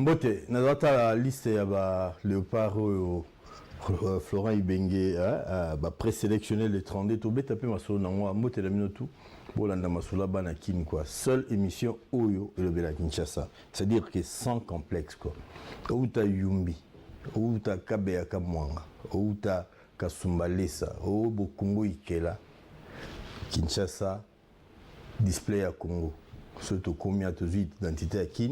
Mbote, la liste ya ba Léopard Florent Ibenge présélectionné les 32 to beta pe masolo nango Mbote la minotu bolanda masolo bana kin quoi. Seule émission Oyo et le Bela Kinshasa. C'est-à-dire que sans complexe quoi. Outa Yumbi, outa Kabea Kamwanga, outa Kasumbalesa, ou Bokungo Ikela. Kinshasa display à Congo. Surtout combien de identité à Kin.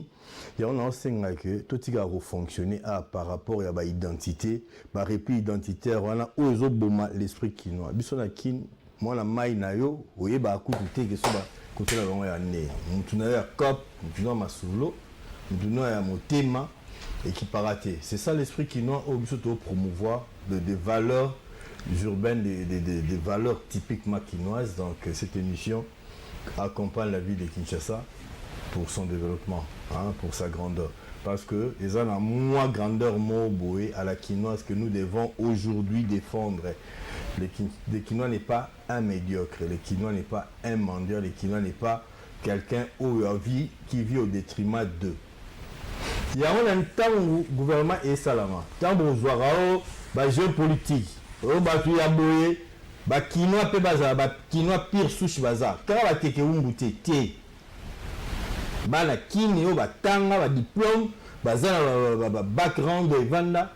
Et on a enseigné que tout ce qui a fonctionné par rapport à l'identité, par repli identitaire, on a osé l'esprit kinois. Bisson à Kin, moi la maille na yo, oui bah coup de que ça côté la longue année. Nous tenons à cop, nous tenons à Masolo, nous tenons à Motema et qui paraté. C'est ça l'esprit kinois au surtout promouvoir des valeurs urbaines, des valeurs typiquement quinoises. Donc cette émission accompagne la vie de Kinshasa pour son développement, hein, pour sa grandeur. Parce que les gens ont moins grandeur boé à la quinoise que nous devons aujourd'hui défendre. Le quinois n'est pas un médiocre, le quinois n'est pas un mendiant, le quinois n'est pas quelqu'un qui vit au détriment d'eux. Il y a un temps où le gouvernement est salama. Tant que vous avez géopolitique, vous avez ba kinois pe baza ba kinois pire souche baza kaka ba teke umbuté té bana kini yo ba tanga ba diplôme baza na background de vanda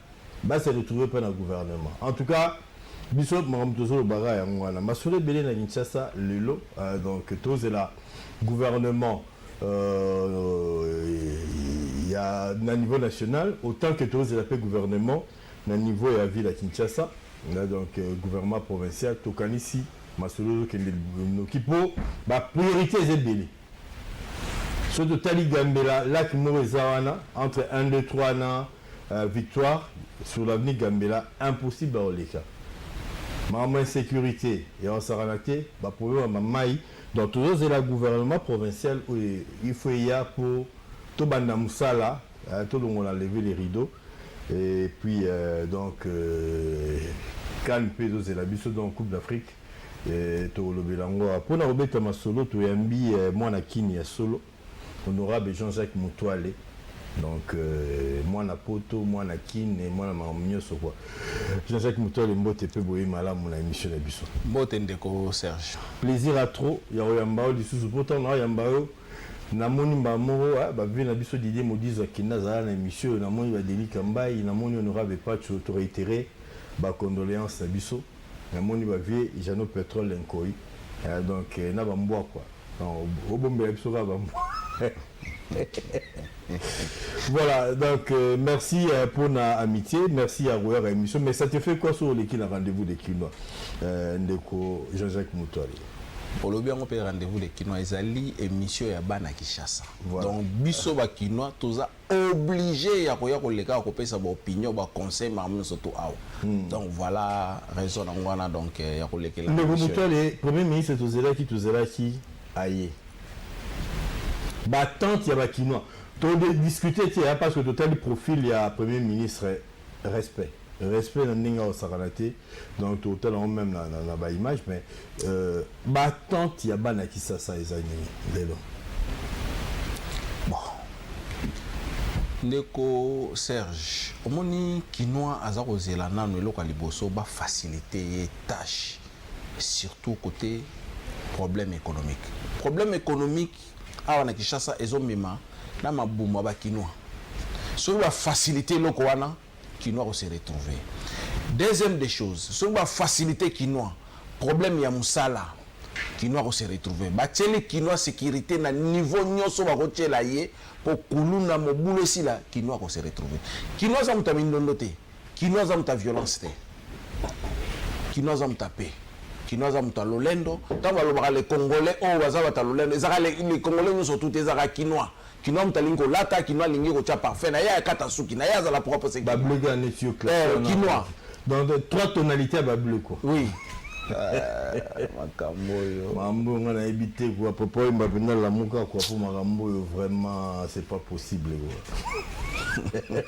ba se retrouver pas dans le gouvernement. En tout cas biso mamtozo le baga ya ngwana masole belé na Kinshasa lelo donc tous la gouvernement il y a na niveau national autant que tous la paix gouvernement na niveau ya ville à Kinshasa. Là, donc, gouvernement provincial, Tokanisi, Masolo, Kipo, la priorité est belé. Sur de Tali Gambela, Lac Morezawana, entre 1, 2, 3 ans, victoire, sur l'avenir Gambela, impossible à Oleka. Maman insécurité, et en Saranaté, problème à Maï, donc toujours c'est le gouvernement provincial où il faut y avoir pour Tobanda Moussala, tout le monde a levé les rideaux. Et puis donc Cannes Pédos et la Bissot dans Coupe d'Afrique et tout le Bélango pour la Robert Masolo tu yambi moi na kini ya solo honorable Jean-Jacques Moutoile donc moi na poto moi na kine moi na mamnyoso quoi Jean-Jacques Moutoile mbote pe boye malamu na émission na biso mbote ndeko Serge plaisir à trop ya yambao lisusu pourtant na yambao na moni mbamoro ba vi na biso Didier Modizo kinda za na émission na moni ba Denis Kambai na moni honorable Pacho to réitérer ba condoléances na biso na moni ba vi Jano Pétrole Nkoi donc na ba mboa quoi au bombe biso ba mboa. Voilà donc merci pour la amitié, merci à Rouer émission mais ça te fait quoi sur l'équipe à rendez-vous des Kinois ndeko Jean-Jacques Moutoile. Pour le bien on peut rendez-vous les Kinois ezali émission ya bana Kinshasa. Voilà. Donc biso ba Kinois toza obligé ya koya koleka ko pesa ba opinion ba conseil mamu surtout awa. Donc voilà raison ngwana donc ya kolekela. Le Moutoile premier ministre tozela ki aye. Ba tante ya ba Kinois. To discuter parce que total profil ya premier ministre respect na ninga osakanaté donc total en même na ba image mais batante ya bana Kinshasa ezani lelo bon ndeko Serge omoni Kinois azakozela nanu eloko liboso ba faciliter tâche surtout côté problème économique awa na Kinshasa ezomema na mabuma ba Kinois sur la facilité loko wana Kinois se retrouver. Deuxième des choses, sur la facilité Kinois, problème ya musala, Kinois se retrouver. Bateli Kinois sécurité na niveau nyoso ba kotela ye pour kuluna mobulo si la Kinois se retrouver. Kinois za muta mindondote, Kinois za muta violence te. Kinois za muta paix. Kinois za muta lolendo, tango balobaka les Congolais o baza bata lolendo, ezaka les Congolais nyoso tout ezaka Kinois. Kinois mtalingo lata Kinois lingi ko cha parfait na ya kata suki na ya za la propre c'est bablega netio clair Kinois dans trois tonalités bable quoi oui makamboyo mambo ngana ebité quoi popo mbapenda la muka quoi pour makamboyo vraiment c'est pas possible quoi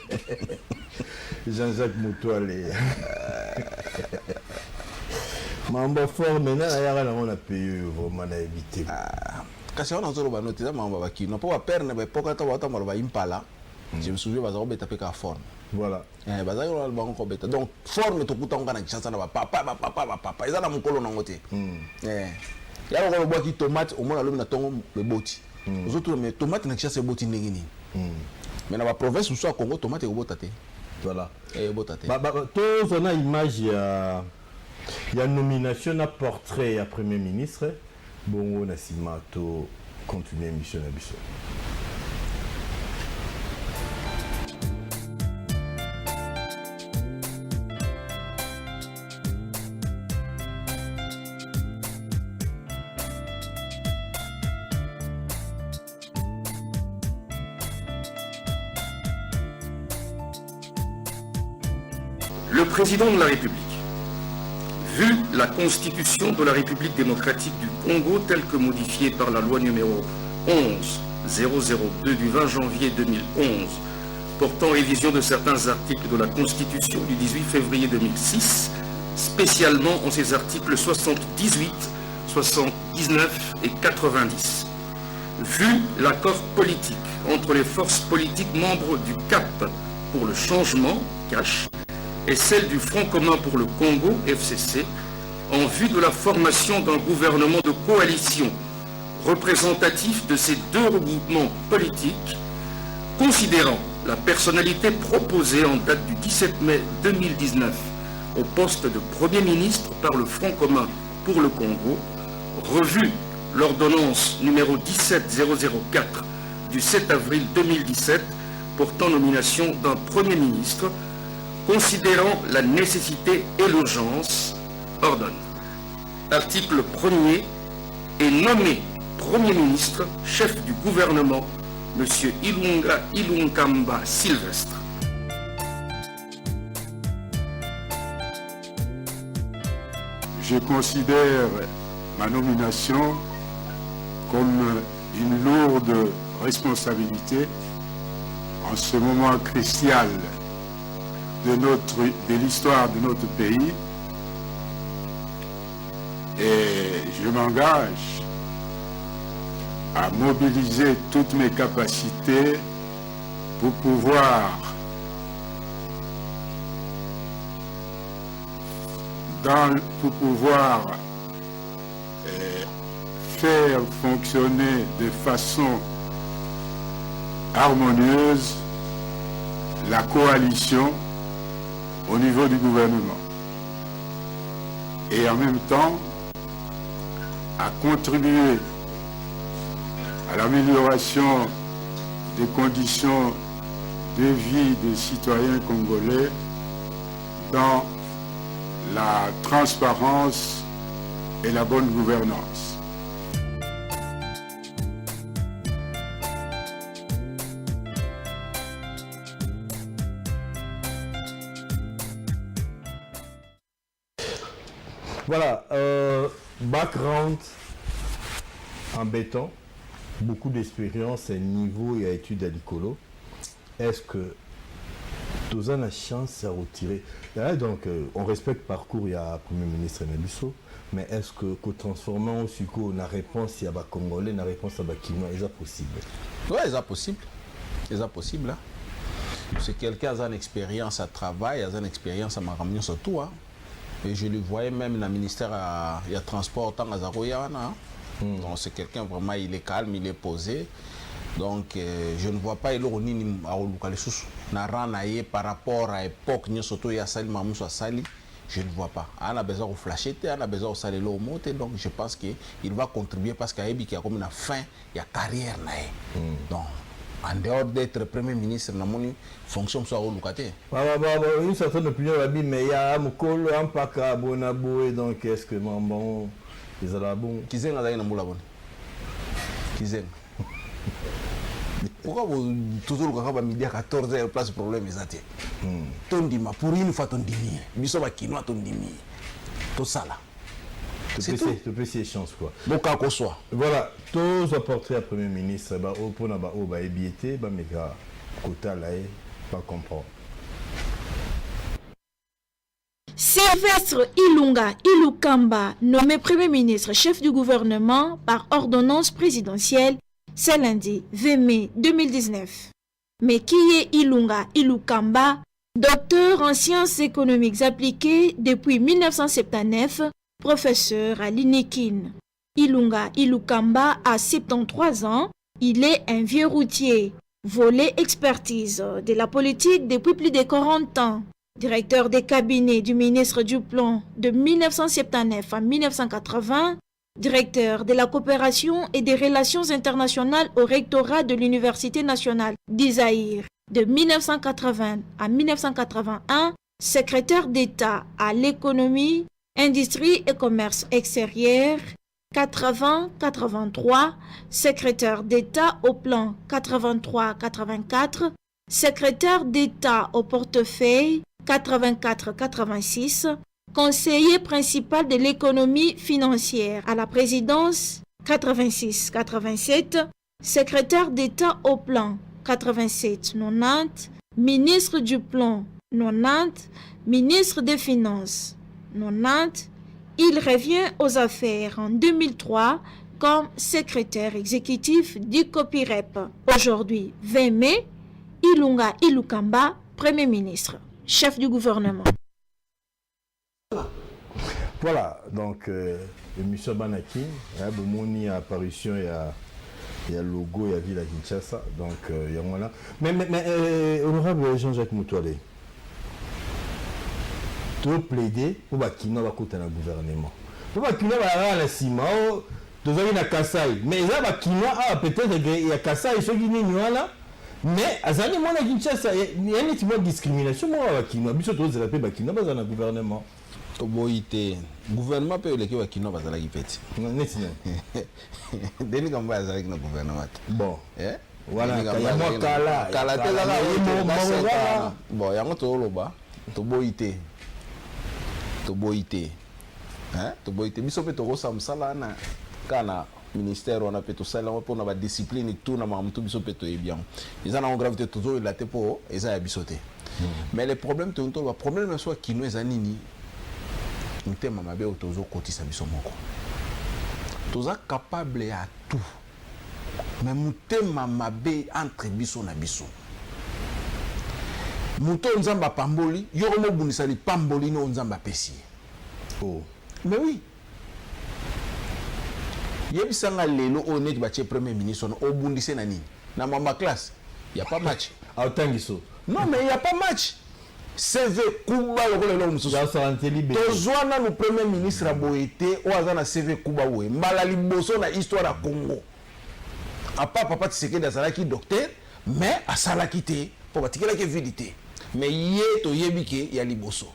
Jean-Jacques Moutoile mambo fort maintenant ya na on a payé vraiment na éviter kasi on a zolo ba notiza mambo ba Kinois po ba perne ba poka ta wata maro ba impala Je me souviens, Bazaro Betapé qu'à forme. Voilà. Bazaro Bango Kobeta. Donc, forme tout le temps, on a une chance à papa. Ils ont mon colon en côté. Il y a un bois qui tomate, au moins, l'homme n'a pas le botti. Les autres, mais tomate n'a pas de botti. Mais dans la province, où soit Congo, tomate et au botate. Voilà. Et au botate. Tous, on a image, il y a nomination à portrait à Premier ministre. Bon, on a simato continuer mission à mission. Le président de la République, vu la Constitution de la République démocratique du Congo telle que modifiée par la loi numéro 11-002 du 20 janvier 2011, portant révision de certains articles de la Constitution du 18 février 2006, spécialement en ses articles 78, 79 et 90. Vu l'accord politique entre les forces politiques membres du CAP pour le changement, CACH, et celle du Front commun pour le Congo, FCC, en vue de la formation d'un gouvernement de coalition représentatif de ces deux regroupements politiques, considérant la personnalité proposée en date du 17 mai 2019 au poste de Premier ministre par le Front commun pour le Congo, revue l'ordonnance numéro 17004 du 7 avril 2017 portant nomination d'un Premier ministre, considérant la nécessité et l'urgence, ordonne. Article 1er est nommé Premier ministre, chef du gouvernement, M. Ilunga Ilunkamba Sylvestre. Je considère ma nomination comme une lourde responsabilité en ce moment crucial de l'histoire de notre pays, et je m'engage à mobiliser toutes mes capacités pour pouvoir faire fonctionner de façon harmonieuse la coalition au niveau du gouvernement, et en même temps à contribuer à l'amélioration des conditions de vie des citoyens congolais dans la transparence et la bonne gouvernance. Voilà, background en béton, beaucoup d'expérience, niveau et études à l'icolo. Est-ce que tu as la chance à retirer donc, on respecte le parcours, il y a le Premier ministre Nebusso, mais est-ce que transformant aussi la réponse à Congolais, la réponse à Kinois, est-ce possible? Oui, c'est possible. C'est possible. Hein? C'est quelqu'un qui a une expérience à travail, a une expérience à Maramio surtout. Hein? Et je le voyais même dans le ministère il y a transport tant à Zaroyana. Donc c'est quelqu'un vraiment, il est calme, il est posé. Donc je ne vois pas il ni à Olukalesous na ranaye par rapport à l'époque ni surtout il y a Sali Mamousso à Sali. Je ne vois pas. On a besoin de flasher, on a besoin de saler l'eau monter. Donc je pense qu'il va contribuer parce qu'il y a comme une fin, il y a carrière. Donc en dehors d'être Premier ministre, il fonction soit au Lukate. Une certaine opinion, mais il y a un col, un pack à Bonabo, donc est-ce que bon, ils ont la bonne. Qui s'est dans la bonne? Qui s'est? Pourquoi vous toujours le midi à 14h place problème exact? Tondima pour une fois tondimi, biso ba kinoa tondimi. Tout ça là. C'est tout. Tu peux essayer chance quoi. Bon cas qu'on soit. Voilà, tous les portraits à Premier ministre, bah au pour na ba au ba ebiété, bah méga quota là pas comprendre. Sylvestre Ilunga Ilunkamba, nommé Premier ministre chef du gouvernement par ordonnance présidentielle, c'est lundi 20 mai 2019. Mais qui est Ilunga Ilukamba, docteur en sciences économiques appliquées depuis 1979, professeur à l'INEKIN. Ilunga Ilukamba a 73 ans. Il est un vieux routier. Volet expertise de la politique depuis plus de 40 ans. Directeur des cabinets du ministre du Plan de 1979 à 1980. Directeur de la coopération et des relations internationales au rectorat de l'Université nationale d'Isaïr de 1980 à 1981. Secrétaire d'État à l'économie, industrie et commerce extérieur 80-83, secrétaire d'État au plan 83-84, secrétaire d'État au portefeuille 84-86, conseiller principal de l'économie financière à la présidence 86-87, secrétaire d'État au plan 87-90, ministre du plan 90, ministre des Finances 90. Il revient aux affaires en 2003 comme secrétaire exécutif du COPIREP. Aujourd'hui, 20 mai, Ilunga Ilukamba, Premier ministre, chef du gouvernement. Voilà, donc, émission Banaki, il y a apparition, il y a logo, il y a Ville à Kinshasa, donc il y a voilà. Mais honorable Jean-Jacques Moutoualé, tu plaider pour que nous dans le gouvernement. Pour que nous ayons la ciment, nous avons la Kassai. Mais il y a peut-être qu'il y a Kassai, ceux qui n'y là. Mais à ce moment-là, il y a une discrimination. Il y a un gouvernement. Le gouvernement peut le faire qui n'a pas la guipette. Dès qu'on va avec le gouvernement. Bon. Voilà, il y a moi Kala. Bon, il y a un Toloba. Toboïté. Toboïté. Hein? Toboïté. Mais ça peut être ça, ça na kana ministère on a peut tout ça là pour la discipline et tout na mamtou biso peut être bien. Ils en ont gravité toujours la tête pour et ça a bisoté. Mais le problème tout le problème soit qui nous est anini. Nous sommes mabe autozo kotisa biso moko. Toza capable à tout. Mais nous sommes mabe entre biso na biso. Muto nzamba pamboli, yoromo bunisali pamboli no nzamba pesi. Oh. Mais oui. Yebisanga lelo honnête ba premier ministre au bundise na nini. Na mama classe, il y a pas match. Ah tangiso. Non mais il y a pas match. CV Kuba lokolo mususu. Ça santé libéré. Tozwana le premier ministre aboité o azana CV Kuba we. Mbala liboso na histoire ya Congo. Apa papa Tshisekedi azalaki docteur, mais asalaki te pour batikela ke vidité. Mais yé to yebike ya liboso.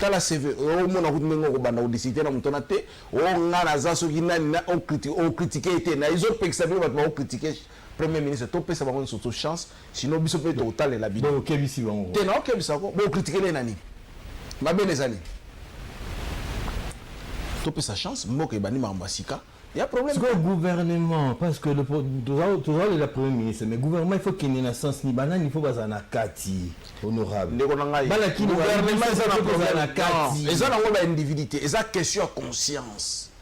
Tala CV o mona kutumengo ko banda odisité na mutona te o ngana za so kinani na on critiquer te na izo pekisa bi batwa o critiquer premier ministre to pesa bango surtout chance sinon biso pe to tala la bidon. Donc kebisi bango. Te na kebisa ko bo critiquer les nani. Mabe les années. To pesa chance moko bani mambasika. Il y a un problème. C'est le gouvernement, parce que le premier ministre, mais le gouvernement, il faut qu'il y ait une sens ni banane, il faut que ça kati honorable. Le gouvernement, ça n'a kati. Et ça n'a pas d'individualité, et ça question à conscience.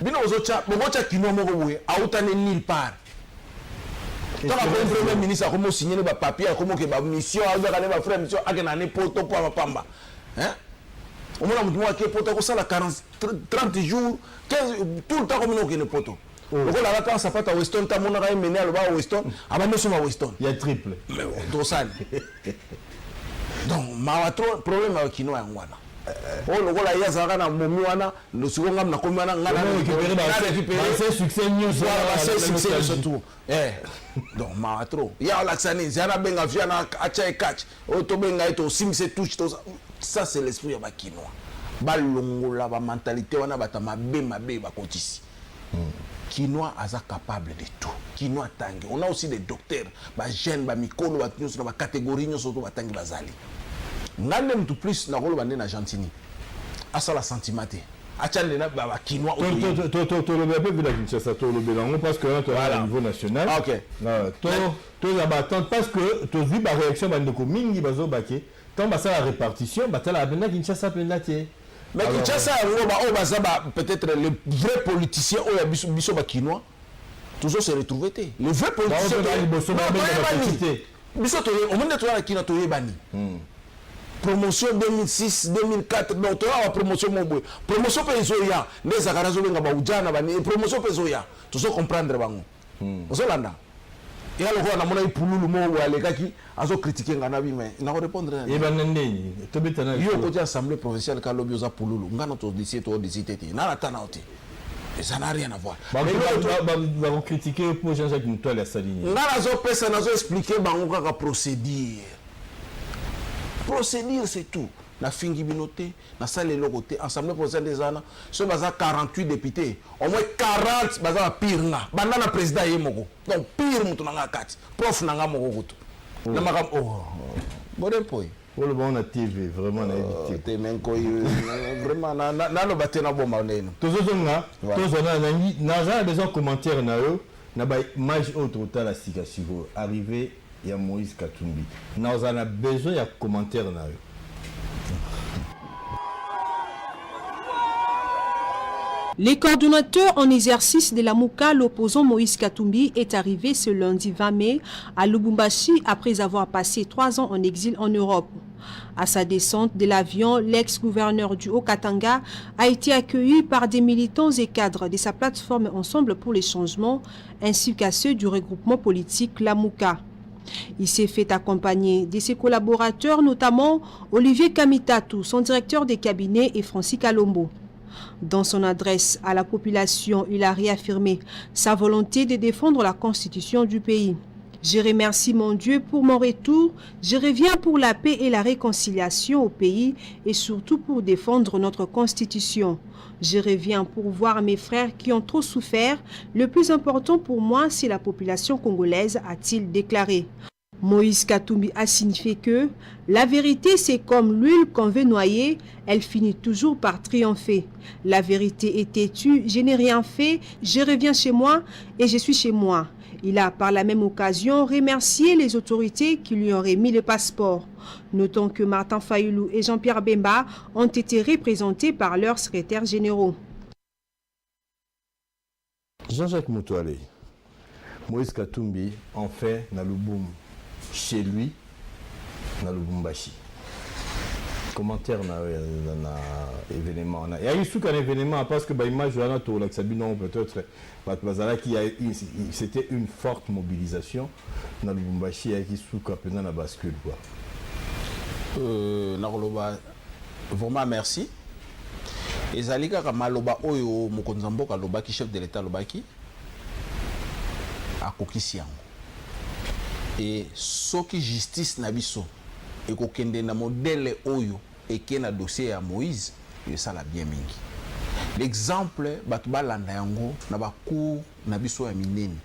Bino ozocha, bogocha kino moko boye, autane nulle part. Tant que le premier ministre a comme signé le papier, comme que ba mission, a ba frère mission, a gagné poto pour pamba. Hein? Au moins, on a poto ça la 30 jours, 15 tout le temps comme nous qui ne poto. Donc là quand ça part à Weston, ta mon a mené à Weston, avant nous sommes à Weston. Il y a triple. Donc ça. Donc ma trop problème avec Kino ngwana. Oh le voilà ya zaka na momi wana, le second ngam na komi wana ngana récupérer c'est succès news, c'est succès surtout. Donc ma trop. Ya laxani, zana benga fiana acha catch. O to benga to sim se touche to ça c'est l'esprit ya bakinois. Balongola ba mentalité wana bata mabe ba kotisi. Kinois aza capable de tout. Kinois tangi. On a aussi des docteurs, ba jeunes, ba mikolo, ba nyos na ba catégorie nyos surtout ba tangi bazali. Ngande mtu plus na rolo bande na Argentine. Asa la sentimate. Achale na ba Kinois to le peu village Kinshasa to le belango parce que to à niveau national. OK. To la battante parce que to vu ba réaction bande ko mingi bazo baké. Tant bah ça la répartition, bah la bande Kinshasa pendaté. Mais Kinshasa peut-être les vrais politiciens ou biso ba Kinois. toujours se retrouver. Les vrais politiciens, promotion 2006, 2004, donc la promotion promotion pezoya, les agarazo benga baujana bani promotion pezoya, tout ça comprendre bango. Ozolanda. Et alors on a mon avis pululu mo wa lekaki azo critiquer ngana bi mais na répondre. Et ben ndeni, to betana. Yo côté assemblée provinciale ka lobby oza pululu, ngana to d'ici to d'ici tete. Na la tana oti. Et ça n'a rien à voir. Mais on critiquer pour Jean-Jacques Mutuale à Saline. Ngana zo pesa na zo expliquer bango ka procédure. Procédure, c'est tout. La fingi binoté, la salle est côté, Assemblée provinciale des Anna, ce bazar 48 députés, au moins 40 bazar pire nga. Bandana président yemoko. Donc pire moutonanga 4. Prof nanga moko goto. Na makam oh. Bon point. Oh le bon na TV vraiment na évité. Te menko vraiment na lo batena bomba neno. Tozozonga, tozona na za besoin commentaire na yo, na ba image autre la sikasigo arrivé. Il y a Moïse Katumbi. Nous avons besoin de commentaires. Les coordonnateurs en exercice de la Mouka, l'opposant Moïse Katumbi, est arrivé ce lundi 20 mai à Lubumbashi après avoir passé 3 ans en exil en Europe. À sa descente de l'avion, l'ex-gouverneur du Haut-Katanga a été accueilli par des militants et cadres de sa plateforme Ensemble pour les changements, ainsi qu'à ceux du regroupement politique La Mouka. Il s'est fait accompagner de ses collaborateurs, notamment Olivier Kamitatou, son directeur de cabinet, et Francis Kalombo. Dans son adresse à la population, il a réaffirmé sa volonté de défendre la constitution du pays. Je remercie mon Dieu pour mon retour. Je reviens pour la paix et la réconciliation au pays et surtout pour défendre notre constitution. Je reviens pour voir mes frères qui ont trop souffert. Le plus important pour moi, c'est la population congolaise, a-t-il déclaré. Moïse Katumbi a signifié que la vérité, c'est comme l'huile qu'on veut noyer, elle finit toujours par triompher. La vérité est têtue, je n'ai rien fait, je reviens chez moi et je suis chez moi. Il a par la même occasion remercié les autorités qui lui ont remis le passeport. Notons que Martin Fayoulou et Jean-Pierre Bemba ont été représentés par leurs secrétaires généraux. Jean-Jacques Mutuale, Moïse Katumbi, en fait, na Lubum, chez lui, na Lubumbashi. Commentaire na événement. Il y a eu un événement parce que l'image peut-être c'était une forte mobilisation dans le Lubumbashi et qui sous pendant la bascule quoi. Vraiment merci. Et Zalika Kamaloba Oyo Mokonzambo Kaloba qui chef de l'État Lobaki à Kokisian. Et ce qui justice Nabiso et kokende na modèle Oyo et qui est un dossier à Moïse, et ça l'a bien mingi. L'exemple, Batouba Landayango, n'a pas cours, n'a pas besoin de mineni,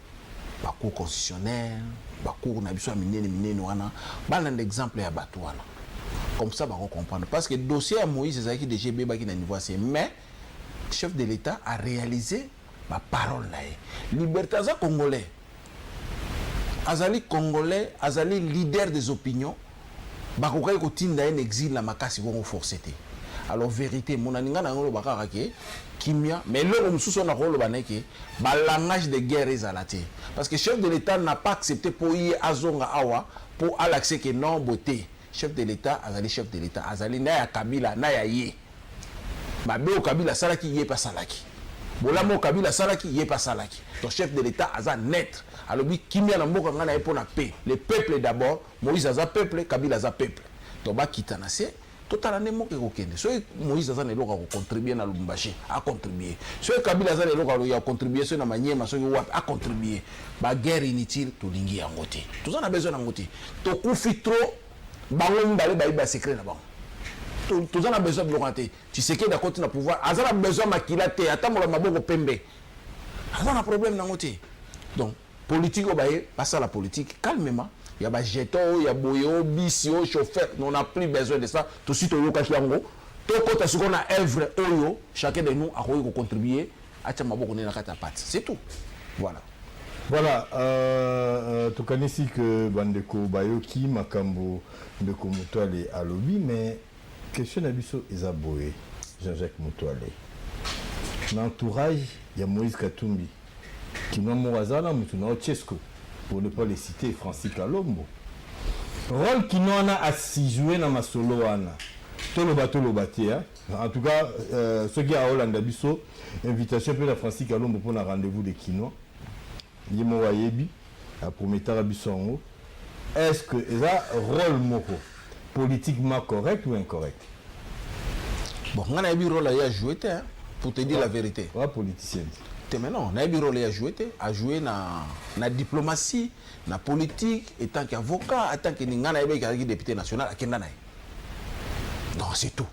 pas cours constitutionnel, pas cours, n'a pas besoin de mineni, wana, balan l'exemple à Batouana. Comme ça, on comprend. Parce que le dossier à Moïse, c'est qui DGB qui n'a niveau assez, mais le chef de l'État a réalisé ma parole là. Liberté à Congolais, Azali Congolais, Azali leader des opinions. Bakokai ko tinda en exil la makasi ko forcé. Alors vérité mon aninga na ngolo bakaka ke kimia mais le mususo na ko lo baneke ba langage de guerre ezalate parce que chef de l'État n'a pas accepté pour y azonga awa pour l'accès que non beauté chef de l'État azali chef de l'État azali na ya Kabila na ya ye ba be o Kabila salaki ye pas salaki bolamo Kabila salaki ye pas salaki donc chef de l'État aza net. Alors, Kimia na mboka ngana pour la paix. Le peuple d'abord, Moïse a peuple, Kabila a peuple. Donc, Kitana, c'est totalement que kokende. Soit Moïse a contribué à Lubumbashi, a contribué. Soit Kabila a contribué sur la manière, a contribué. La guerre inutile, tout l'ingi en côté. Tout ça, on a besoin d'en côté. Tout koufi trop, balon d'aller baïba secret là-bas. Tout ça, on a besoin de l'orienter. Tu sais que d'accord, tu as pouvoir. Azal a besoin de maquilate, attends, on a maboko pembe. Azal a problème dans côté. Donc, politique au baye, passe à la politique calmement. Il y a des jetons, il y a boyo, bisio, chauffeur. On n'a plus besoin de ça. Tout de suite, on a yango. Tout côté ce qu'on a œuvre, chacun de nous a contribué à ce maboko na kata pat. C'est tout. Voilà. Voilà. Tu connais ici que Bandeko Bayoki, Makambo, Ndeko Mutuale à lobby, mais question d'abisso Isaboé, Jean-Jacques Mutuale. L'entourage, il y a Moïse Katumbi. Kinoa Morazana, Moutouna Chesco, pour ne pas les citer, Francis Kalombo. Rôle Kinoa a joué dans ma solo. En tout cas, ceux qui ont Hollande Abisso, invitation pour la Francis Kalombo pour un rendez-vous de Kinoa. Yemo Wayebi, à Prométhère Abisso. Est-ce que ça rôle moko politiquement correct ou incorrect? Bon, on a un rôle à jouer, pour te dire la vérité. Ouais, politicien. Mais non, on a un rôle à jouer dans la diplomatie, dans la politique, en tant qu'avocat, en tant que député national, à Kendanaï. Non, c'est tout.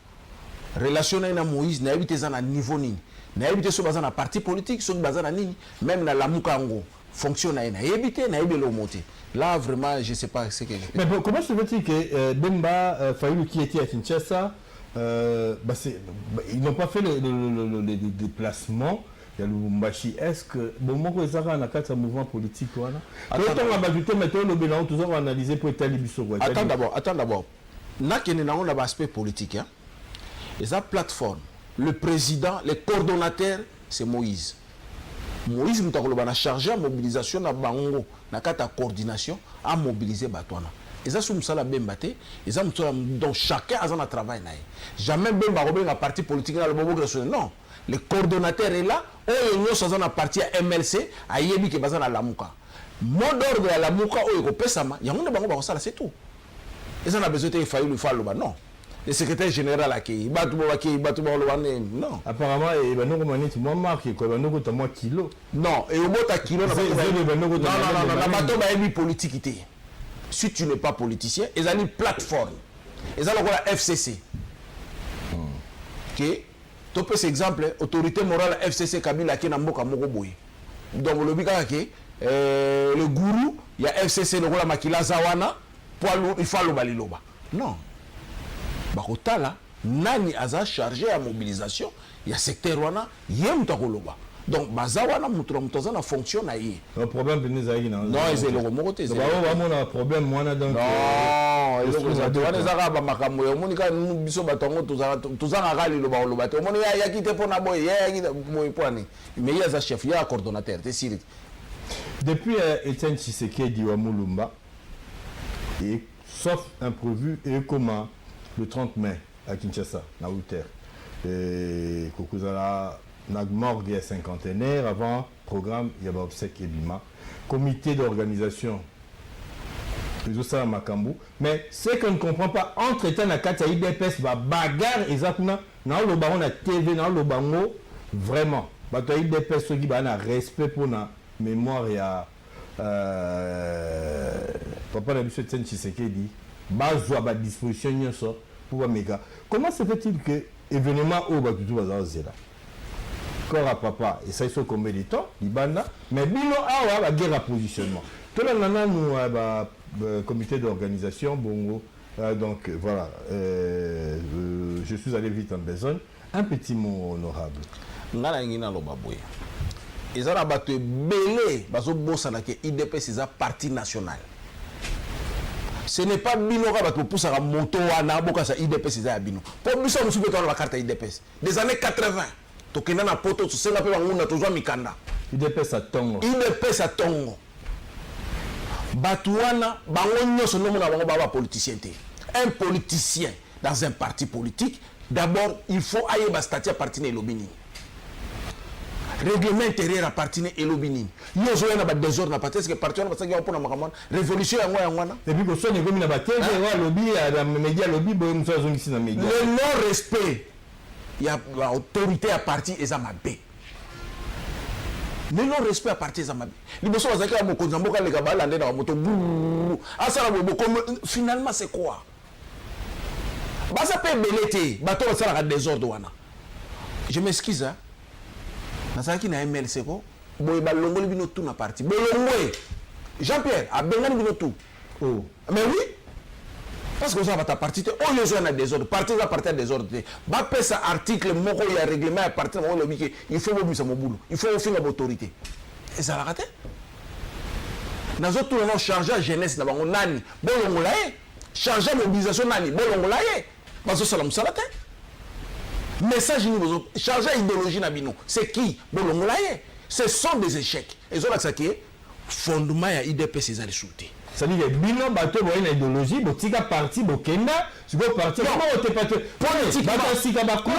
Relation avec Moïse, n'a habité à niveau ni. N'a habité sur un parti politique, sur un ni, même dans la Moukango, fonctionne à habité, n'a habité le monté. Là, vraiment, je ne sais pas ce que. Mais bon, comment se fait-il que Bemba Fayoulou qui était à Kinshasa, ils n'ont pas fait le déplacement? Il y a le Lubumbashi. Est-ce que bon, moi, je suis un mouvement politique. Attends d'abord. N'a qu'il y a un aspect politique. Et sa plateforme, le président, les coordonnateurs, c'est Moïse. Moïse a chargé la mobilisation na bango, na kata coordination, à mobiliser Batouana. Et ça, c'est la même bataille. Et ça, donc chacun a un travail. Jamais même un parti politique dans le moment non. Le coordonnateur est là, on est dans un parti MLC, à Yebi qui est basé à la Mouka. Mot d'ordre à la Mouka, il y a un bango, c'est tout. Et ça, on a besoin de faire le non. Le secrétaire général a qui non. Apparemment, il va nous remonter moi marqué quoi, nous goûter moi kilo. Non, et au bout de kilo, non, politique. Si tu n'es pas politicien, ils ont une plateforme. Ils ont la FCC. Ok. Tu peux cet exemple, autorité morale FCC Kabila qui n'a pas de donc le gourou, il y a FCC le rôle Makila Zawana, il faut le baliloba. Non. Bakotala, nani aza chargé à mobilisation, il y a secteur wana, yem takoloba. Donc bazawana mutoza na fonction na yi. Le problème de nous aïe non. Non, ils ont le mokoté. Bah on a un problème moi donc. Non, ils ont les arabes makambo yo monika biso batongo tuzanga gali loba loba. Te moni ya kite pona boy, ya kite boy poani. Mais il y a un chef, il y a un coordonnateur, c'est sûr. Depuis Etienne Tshisekedi wa Mulumba et sauf imprévu et comment le 30 mai à Kinshasa, na Outer. Et Kokuzala Nagmorgue il y a cinquantenaire avant programme il y a obsèque Ebima comité d'organisation tout ça Makambu mais ce qu'on ne comprend pas entre temps na kata IDPS va bagarre exactement na le baron na TV na le bango vraiment ba to IDPS qui ba na respect pour na mémoire ya papa na biso Etienne Tshisekedi bazwa ba disposition nyonso pour méga. Comment se fait-il que événement au ba tout bazar zela corps à papa et ça ils sont combien de temps libanda mais bino awa ba guerre à positionnement tout le nana nous comité d'organisation bongo donc voilà je suis allé vite en besogne un petit mot honorable ngana ngina lo baboya ezala bato belé bazo bossa na ke IDPS c'est un parti national. Ce n'est pas bino ka bato poussa ka moto wana boka sa IDPS c'est un bino pour biso musu beto la carte IDPS des années 80 tokenda na poto tosenga pe banguna tozwa mikanda IDPS à Tongo Batouana bango nyonso no mona bango ba politicien te un politicien dans un parti politique d'abord il faut ailler ba statut appartenir lobini règlement intérieur appartenir lobini yo zo na ba désordre na parti que parti na basaki pour na makamana révolution yango yangwana et puis ko soni comme na ba TV wa lobby ya média lobby bo mso zo ngisi na média le non respect il y a l'autorité à partir et ça m'a bé. Le non-respect à partir de ça m'a bé. Les personnes qui ont beaucoup de les gars dans la moto. Finalement, c'est quoi? Bah, ça peut belleter. Bah, toi, ça a des ordres. Je m'excuse. Dans ça qui n'a ML, c'est quoi? Boy, bah, l'ongo, il tout na partie. Jean-Pierre, à Bengal, il tout. Oh. Mais oui. Parce que ça va ta partie, oh les gens ont des ordres, partie va partir des ordres. Bah pèse ça article, mon il y a règlement à partir de mon lobby, il faut mobiliser mon boulot, il faut offrir l'autorité. Et ça l'a raté. Dans autres on a changé la jeunesse, on a nani, bon on l'a changer la mobilisation nani, bon on l'a parce que ça l'a salaté. Message nous changer idéologie nabino, c'est qui, bon on l'a Ce sont des échecs. Et ça, c'est que fondement ya IDP c'est les sauté. C'est-à-dire que bino bateau boy na idéologie botika parti bokenda siko parti comment on te pas politiquement batasika bakota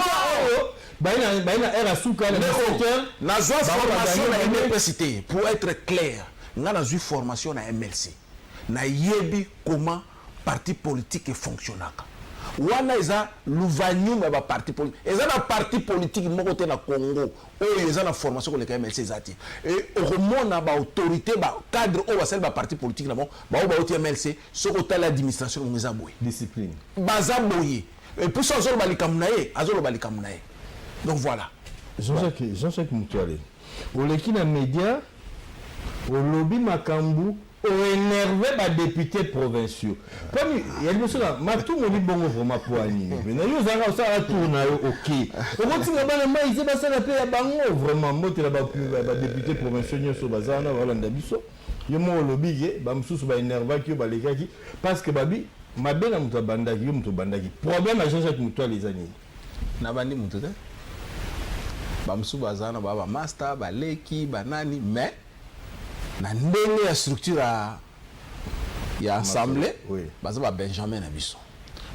baina era suka le secteur na zone formation na université pour être clair nga na formation na MLC na yebi comment parti politique fonctionnaka wana eza l'ouvanyu ba parti politique eza na parti politique moko te na Congo oyo eza na formation ko le MLC zati et remona ba autorité ba cadre o basel ba parti politique na ba oti MLC soko tala administration ngeza boye discipline baza boye et puis ça azolo balikamunaye donc voilà Jean-Jacques Mutwale oleki na média olobi makambu o énervé ba députés provinciaux comme il y a des choses là matou mo bongo vraiment pour animer mais na yo zanga ça tourna yo OK o tinga bana mai ze basala pe ya bango vraiment motela ba députés provinciaux nyoso bazana wala ndabiso yo mo lobige ba msusu ba énerva ki ba lekaki parce que babi mabena muto bandaki yo muto bandaki problème à Jean-Jacques Mutwale les années na bandi muto te ba msusu bazana ba master ba leki banani mais na ndenge ya structure ya assemblée baza ba Benjamin na biso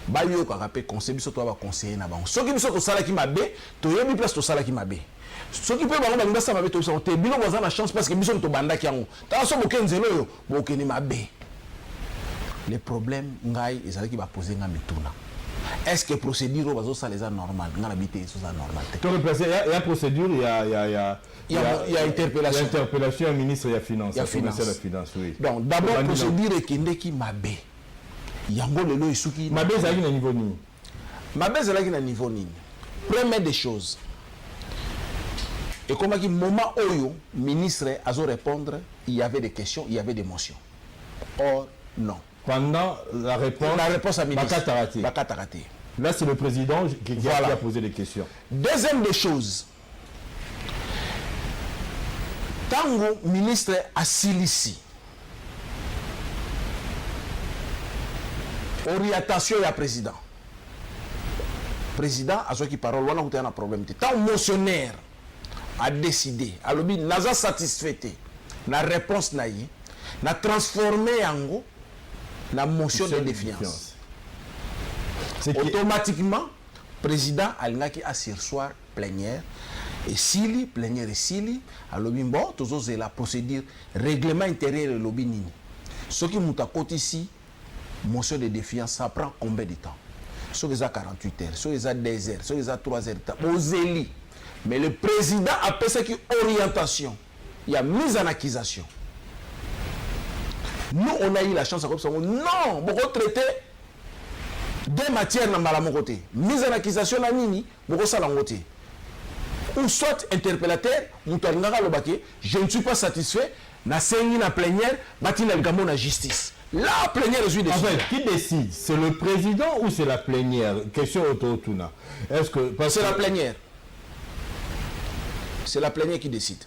ba yo ka rapé conseil biso to ba conseiller na bango soki biso to sala ki mabe to yebi place to sala ki mabe soki pe bango ba ngasa mabe to biso te bino baza na chance parce que biso to bandaki yango ta so bokenzelo yo bokeni mabe les problèmes ngai ezali ki ba poser nga mituna est-ce que procédure bazo ça les normal nga na bité so ça normal il y a procédure il y a interpellation. Interpellation au ministre de la Finance. Oui. Donc d'abord procédure qui mabe. Yango lelo isuki. Mabe zaki na niveau ni. Mabe zaki na niveau ni. Première des choses. Et comme qui moment oyo ministre azo répondre, il y avait des questions, il y avait des motions. Or non. Pendant la réponse à ministre. Bakatarate. Là c'est le président qui a posé des questions. Deuxième des choses. Tango ministre asilisi orientation ya président a ce qui parole wana kutana problème tant motionnaire a décidé alobi naza satisfait na réponse na yi na transformer yango na motion de défiance automatiquement président alingaki a sursoir plénière et sili plénière et sili alobi bon tozo la procédure règlement intérieur et lobby nini ce qui mutakoti ici motion de défiance ça prend combien de temps ce que ça 48 heures ce que ça 2 heures ce que ça 3 heures oseli mais le président a pensé que orientation il y a mise en accusation nous on a eu la chance comme ça non beaucoup traiter deux matières dans la côté mise en accusation na nini beaucoup ça l'angoté ou soit interpellateur je ne suis pas satisfait na sengi na plénière batina le na justice la plénière est décidée. En fait, qui décide? C'est le président ou c'est la plénière? Question autotuna. Est-ce que c'est la plénière? C'est la plénière qui décide.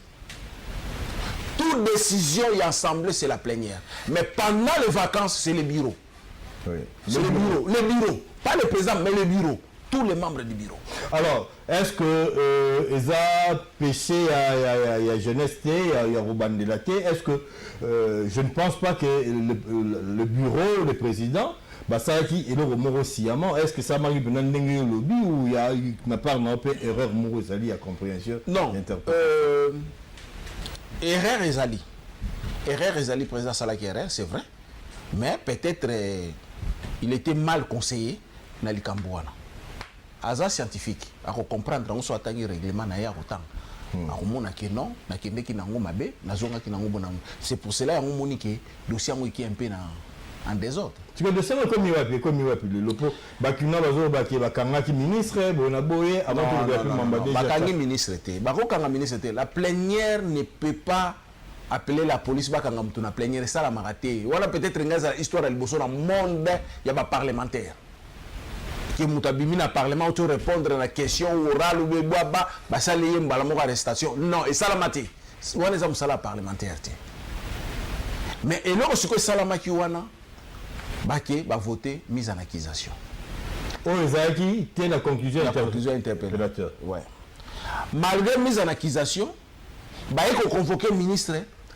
Toute décision et assemblée, c'est la plénière. Mais pendant les vacances, c'est le bureau. Oui. C'est le bureau. Le bureau. Pas le président, mais le bureau. Tous les membres du bureau. Alors, est-ce que ils ont péché à jeunesse, il y a Robin de la est-ce que je ne pense pas que le bureau, le président, bah ça qui est le remords sciemment, est-ce que ça m'arrive pendant le lobby ou il y a ma part non peu erreur morose à compréhension? Non. Erreur Ezali. Erreur Ezali, président Salaki erreur, c'est vrai. Mais peut-être il était mal conseillé dans les Cambouana. Aza scientifique, à comprendre, on soit attaqué règlement na ya autant. Non, c'est pour cela qu'on moni que le dossier est un peu en désordre. Tu peux dire comme il le pot bakina bazo bakanga qui ministre bonaboye avant que bakanga ministre était bakanga ministre était la plénière ne peut pas appeler la police bakanga mutuna plénière ça la maraté voilà peut-être ngaza histoire de bosso dans monde ya ba parlementaire que mutabimi na parlement tu répondre à la question orale ou baba basali mbala moko arrestation non et ça la maté wana za musala parlementaire mais et là ce que salama ki wana baké ba voter mise en accusation Ezaki tient la conclusion interpellateur. Ouais. Malgré mise en accusation, baye ko convoquer ministre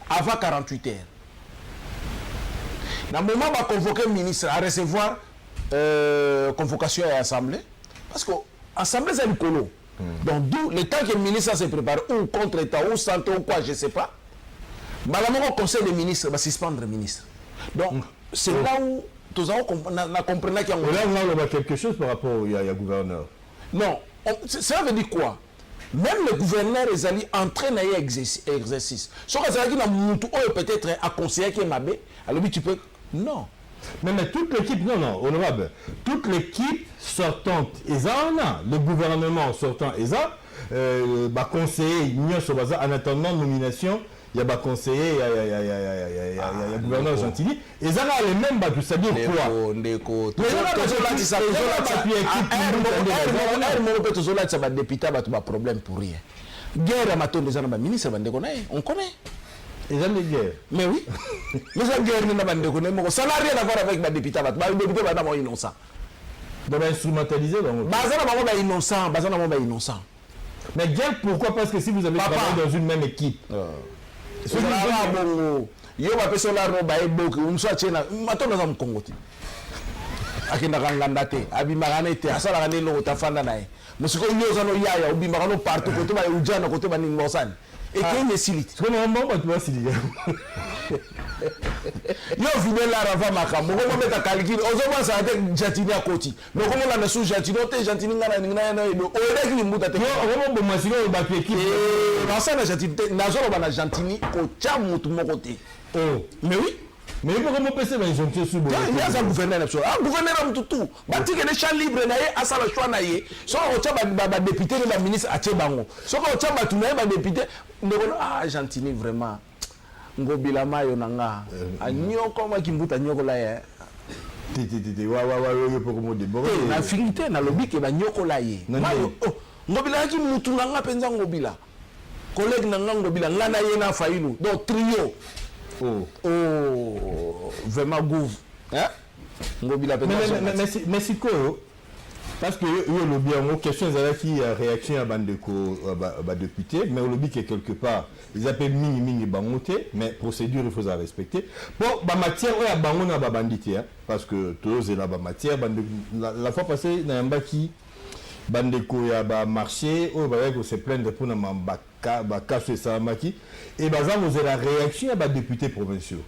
avant 48 heures. Dans le moment où convoquer ministre à recevoir convocation à l'Assemblée, parce que l'Assemblée c'est le colo. Donc d'où le temps que le ministre se prépare, ou contre-état, ou santé, ou quoi, je ne sais pas, malheureusement le conseil des ministres va suspendre le ministre. Donc c'est là où tous on comprenait qu'il y a... Là on a quelque chose par rapport au gouverneur. Non, cela veut dire quoi? Même le gouverneur est allé entraîner un exercice. Sauf que c'est là qu'il peut-être à conseiller qui est mabé, alors tu peux... Non. Mais toute l'équipe, non, honorable, toute l'équipe sortante, le gouvernement sortant, conseiller, en attendant nomination, il y a conseiller, il y a gouverneur Gentili, et ça a les mêmes, c'est-à-dire quoi? Député, il problème pour rien. Guerre, ministre, on connaît. Ils ont des guerres. Mais oui. Mais ça guerre ça n'a rien à voir avec les députés. Les députés sont innocents. Donc instrumentalisé. Innocent. Mais guerre, pourquoi? Parce que si vous avez travaillé dans une même équipe. Si vous avez yo ba peso la roba e boki umswa chena matona za mkongoti akenda kanganda te abimagana te asala kana lo tafanda nae musiko yoza no yaya ubimagana partout kote ba ujana kote ba ningosani et que siliti parce que normalement tu vas siliti yo fidèle la rava makambo ko meta calcul ozoba sa te jatini akoti mais comme la nasu jatini te jatini ngana na o ele ki mbuta te yo omo bo masiko ba équipe na sa na jatini na zo ba na jatini ko cha mutu moko te. Oh, mais oui. Mais il faut que PC va injoncter sur il y a un gouverneur absolu. Un gouverneur tout. Bati que les champs libres na ye asala choix na ye. So o cha ba député ba ministre a bango. So ko cha ba tunaye ba député ndeko Gentini vraiment. Ngobila mayo nanga. Anyoko ma kimbuta nyoko la ye. Wa pour mo de bon. Na finité na lobby ke ba nyoko la ye. Mayo ngobila ki mutu nanga penza ngobila. Collègue nanga ngobila ngana ye na failu. Donc trio. Vraiment gouv. Hein? Mais c'est quoi? Parce que le lobby en question qui réaction à bande de député, mais le lobby qui est quelque part, ils appellent mini bangoté, mais procédure il faut la respecter. Bon, bah matière ouais bango na bandité, parce que tous est là bah matière la fois passée na yamba qui bandeko ya ba marché au ba ko se plaindre pour na mambaka ba kaso ça maki et bazan vous la réaction à ba député provinciaux.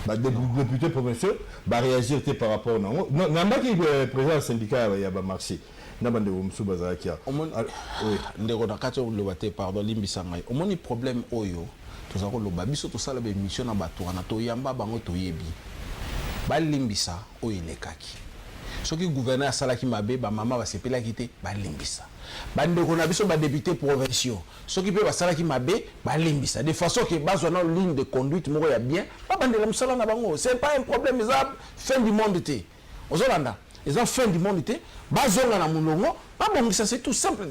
Ba député provinciaux ba réagir par rapport non namba qui président syndicat ya ba marché na bande msu bazaki ndeko na kati le baté pardon limbisa ngai omoni problème oyo tozako loba biso to sala be mission na bato na to yamba bango to yebi ba limbisa oyo lekaki. Ce qui gouverneur salaki mabe ba mama ba sepela kité ba limbisa bande ko na biso ba député provinciaux ce qui peut ba salaki mabe ba limbisa de façon que bazo na ligne de conduite moko ya bien ba bande la musala na bango c'est pas un problème ça fin du monde té ozolanda ils ont fin du monde té bazo na mulongo ba bongisa c'est tout simple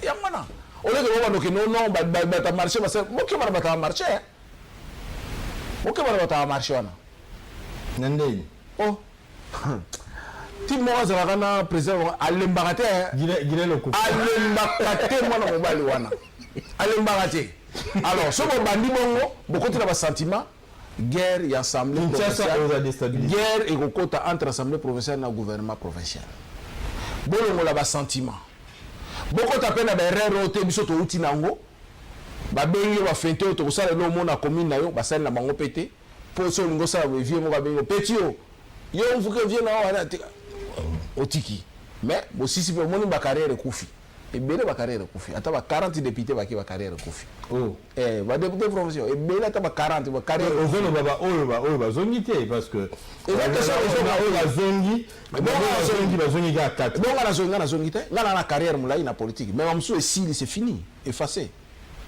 ya mana au lieu de voir que non ba ta marché ba c'est moké ba ta marché moké ba ta marché wana nandé oh ti mo azala na président alembakate gile le coup alembakate mwana mobali wana alembakate alors so bo bandi bongo bokoti na ba sentiment guerre ya assemblée provinciale guerre et kokota entre assemblée provinciale na gouvernement provincial bolongo la ba sentiment bokota pe na ba erreur te biso to uti nango ba bengi ba fente to kosala lo mona commune na yo ba sala na bango pété pour so lingo sala bo vie mo ba bengi petit yo mfuke vie na wana otiki mais bo sisi pe moni ba carrière kufi e bele ba carrière kufi ata ba 40 députés ba ki ba carrière kufi ba député provincial e bele ata ba 40 ba carrière ozono baba ba zongi té parce que ba zongi ga 4 donc na zongi té na carrière mulai na politique mais amso esili c'est fini effacé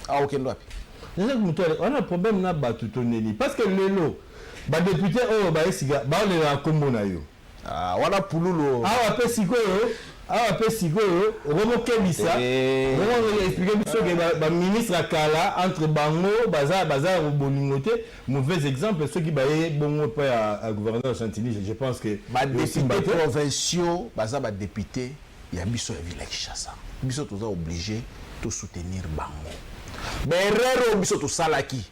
okendo api on a un problème na batu toneli parce que lelo ba député ba esiga ba le na kombo na yo wana pululo awa pe sikoyo romo kebisa romo expliquer biso que ba ministre akala entre bango baza bolingote mauvais exemple ceux qui baye bongo pa à gouverneur Gentili je pense que ba député provinciaux baza ba député ya biso ya ville Kinshasa biso toza obligé de soutenir bango berero biso to salaki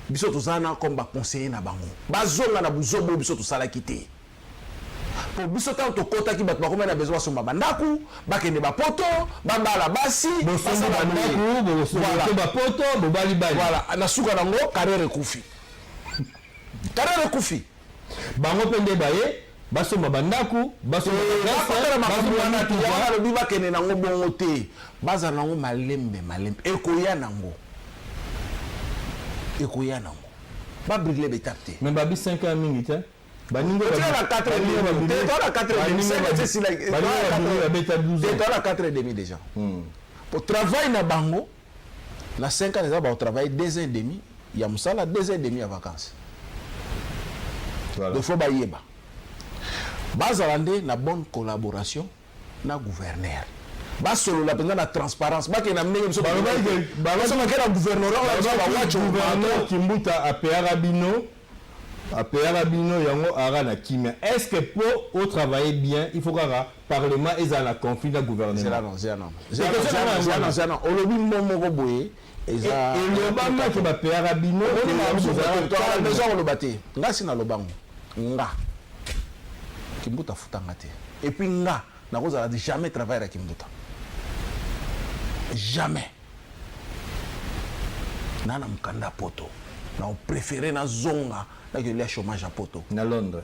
biso to zana comme ba conseiller na bango bazonga na buzobo biso to salaki te pour biso tant to kota ki bato bakoma na besoin somba bandaku bakende ba poto bambala basi bosomba bandaku bosomba ba poto bobali bali voilà na suka nango carrière kufi bango pende baye basomba bandaku basomba lobi bakende nango bongo te baza nango malembe ekoya nango babrile betape te mais babi 5 ans mingi te baningo la 4 et demi déjà pour travail na bango na 5 ans déjà ba travail 2 ans et demi ya musala 2 ans et demi à vacances il faut bayeba bazalande na bonne collaboration na gouverneur basolo la pendant la transparence ba ke na mnenge biso ba ke na gouverneur Kimbuta APR Abino yango ara na kimia. Est-ce que pour travailler bien, il faut que le Parlement ait la conflit de gouvernement? C'est non. On le dit mon boye. Et le Obama qui va APR Abino, on le batté. Nga si na lobango. Nga. Kimbuta futanga te. Et puis nga na koza jamais travailler à Kimbuta. Jamais. Nana mkanda poto. Na on préféré na zonga. Là que les chômage à poto. Na Londres.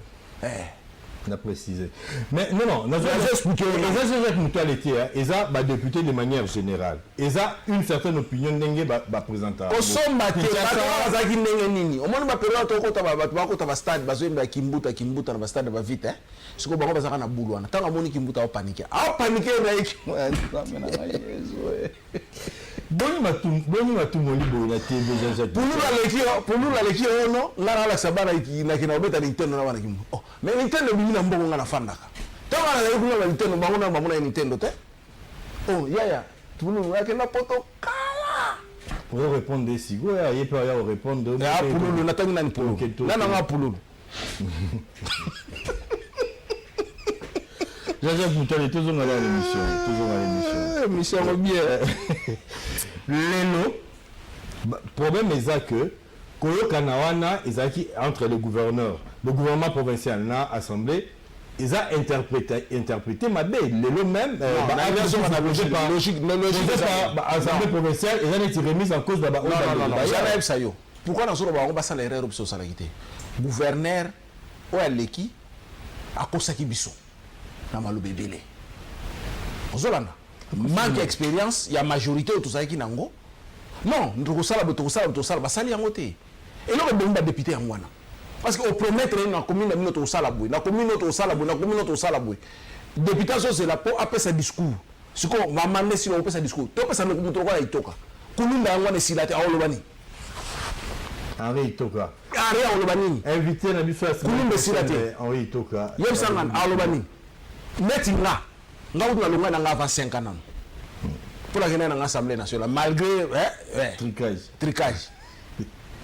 On a précisé. Mais non, nous avons expliqué. Les mutualité, ils ont député de manière générale. Ils ont une certaine opinion d'engue présenter. Au sommet, bazaki ndenge nini. Au moins ba période to kota ba stade bazo mba Kimbuta na stade ba vite hein. Siko bango bazaka na bulu wana. Tanga moni Kimbuta au paniquer. Au paniquer na iki. Boni matumoli bola TV Jean-Jacques. Pour nous la leki ono ngara la sabana na kina obeta Nintendo na wana Kimbu. Oh, mais Nintendo bina mbongo ngana fandaka. Tanga na yeku na Nintendo bango na Nintendo te. Oh, yaya. Tout le monde na poto kala. Pour répondre des sigo ya yepa ya répondre. Ah, pululu na tangi na pululu. Na nga pululu. Jean-Jacques Moutali, toujours à l'émission. Mission bien. Le problème est que Koyo Kanawana, entre le gouvernement provincial et l'Assemblée, ils ont interprété ma belle. Le même, l'Assemblée provinciale, ils ont été remis en cause de la non. Pourquoi nous avons passé l'erreur sur la salarié? Gouverneur, ou Aleki, à Kosaki Bisso. Namalubebele. Ozolana. Manque d'expérience, il y a majorité au tout ça qui nango. Non, nous sala basali yango te. Et là on demande député en wana. Parce que au promettre na commune na minoto sala boy, na commune to sala boy. Député so c'est la pour après sa discours. Ce qu'on va demander si on peut sa discours. To pesa no muto kwa itoka. Kulunda yango ne silate awolobani. Henri Itoka. Henri awolobani. Invité na biso à Kulunda silate. Henri Itoka. Yem sangan awolobani. Metinga. Nga utu na longa na nga avant 5 ans. Pour la gagner dans l'Assemblée nationale, malgré tricage.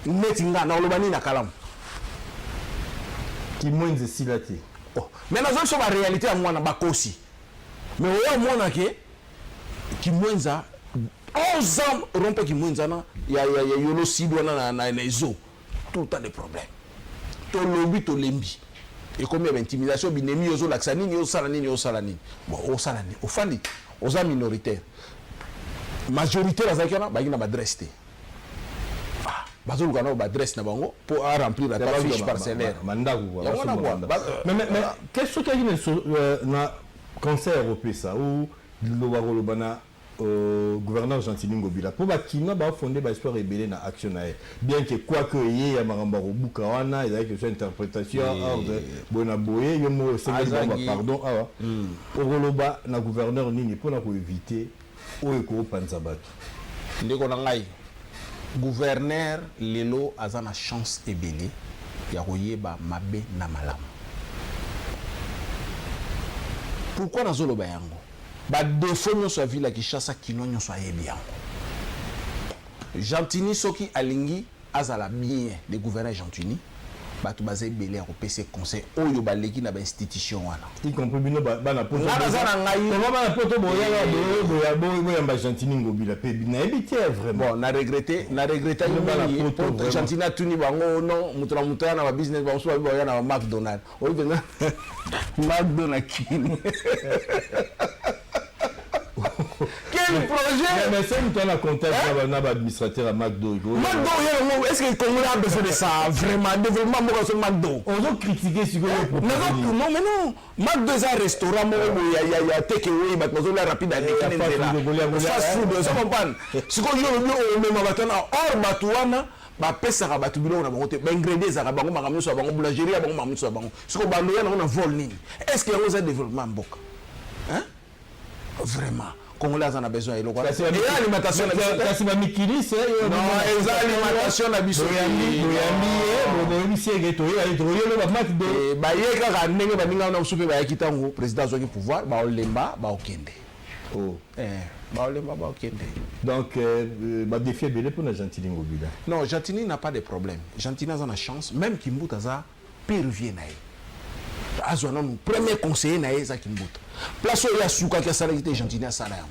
Metinga na olobani na kalam. Qui moins de silate. Oh, mais nous sommes en réalité à moi na bakosi. Mais au moins qui moins za 11 ans rompe qui moins na ya yolo sidwa na ezo. Tout le temps des problèmes. To lobby to lembi. Et combien d'intimidation binemi ozo laksanini yo salanini. Bon, o salani, o fandi, oza minoritaire. Majorité la zakana ba ina adresse te. Ah, bazolu kana ba adresse na bango pour remplir la fiche parcellaire. Mais qu'est-ce que tu na conseil européen ça ou le bana gouverneur Gentili Ngobila pour bakina ba fonder ba espoir rebelle na action na bien que quoi que yé ya maramba robuka wana il y a que cette interprétation ordre bona boye yo mo pardon oroloba na gouverneur nini pour na ko éviter oyo ko panza bato ndeko na ngai gouverneur lelo azana chance ebele ya koyeba mabe na malamu. Pourquoi na zoloba yango ba défaut nyonso ya ville ki chassa kino nyonso ayebi yango. Gentini soki alingi azala bien de gouverneur Gentini bato bazali belé au PC conseil oyo baleki na ba institution wana y compris bino bana poto na ngai bana poto boya boya ba Gentini ngobila pe na ebité vraiment bon na regretter yo Gentini atuni bango non mutura mutura na ba business ba so ba na McDonald's oyo bena McDonald's kini quel projet mais c'est toi la contact na administrateur à McDo est-ce que le Congo a besoin de ça vraiment développement moi sur McDo on veut critiquer ce que non mais non McDo c'est un restaurant il y a takeaway mais on la rapide à fast food ça comprend ce que yo même batana or batuana ba pesaka batu bilo na bango te ba ingredients za bango makamyo so bango boulangerie bango makamyo so bango ce que bando ya na vol nini est-ce que y a un développement mboka hein vraiment Congolais en a besoin et l'alimentation kasi ba mikili c'est non alimentation na biso ba yeka ndenge baninga na usupe ba yakitango président zoki pouvoir ba olemba ba okende ba olemba ba okende donc ba défi belé pour na Gentini ngobila non Gentini n'a pas de problème Gentini a une chance même Kimbuta za péruvien nae azwana no premier conseiller nae za Kimbuta place où il y a souka qui a salé qui Gentini à Salayam.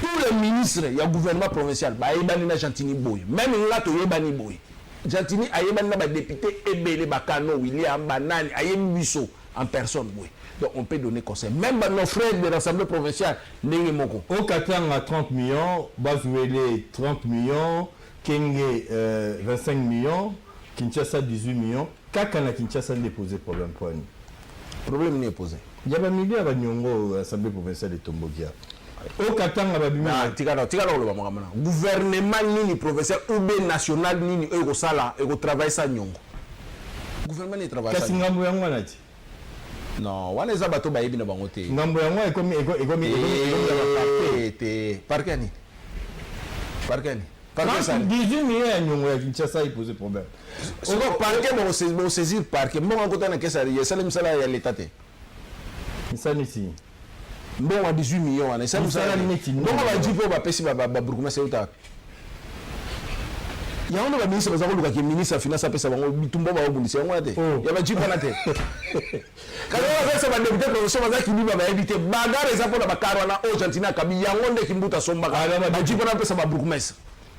Tous les ministres, il y a gouvernement provincial, bah yebani na Gentini boy. Même là to yebani boy. Gentini a yebani na ba député Ebele Bakano William Banani a yebiso en personne boy. Donc on peut donner conseil. Même nos frères de l'Assemblée provinciale n'engé moko. Au Katang à 30 millions, Bazuele 30 millions, Kenge 25 millions, Kinshasa 18 millions. Kakana Kinshasa déposé problème pour nous. Problème n'est posé. Il y a un millier à Nyongo, l'Assemblée provinciale de Tombogia. Au Katanga, le gouvernement ni provincial ou bien national ni Eurosala, et travaille ça Nyongo. Gouvernement ni travaille ça. Non, on est abattu par Ebina Bangote. Ngambo yango ekomi Parkani. 18 millions à Nyongo ya Kinshasa il pose problème. On va parquer bon saisir parquet. Bon en côté na kesa ya salim sala ya l'état. Ça ici. Bon à 18 millions on ça ça bon on va dire pour ba pesi ba burkuma c'est uta. Il y a un ministre bazako luka ki ministre finance pesa bango bitumba ba obundisi yango ate. Ya ba jipa na te. Quand on va faire ça député professeur bazaki biba ba éviter bagarre ça pour ba karwana au Argentina kabi yango nde kimbuta somba ba jipa na pesa ba burkuma.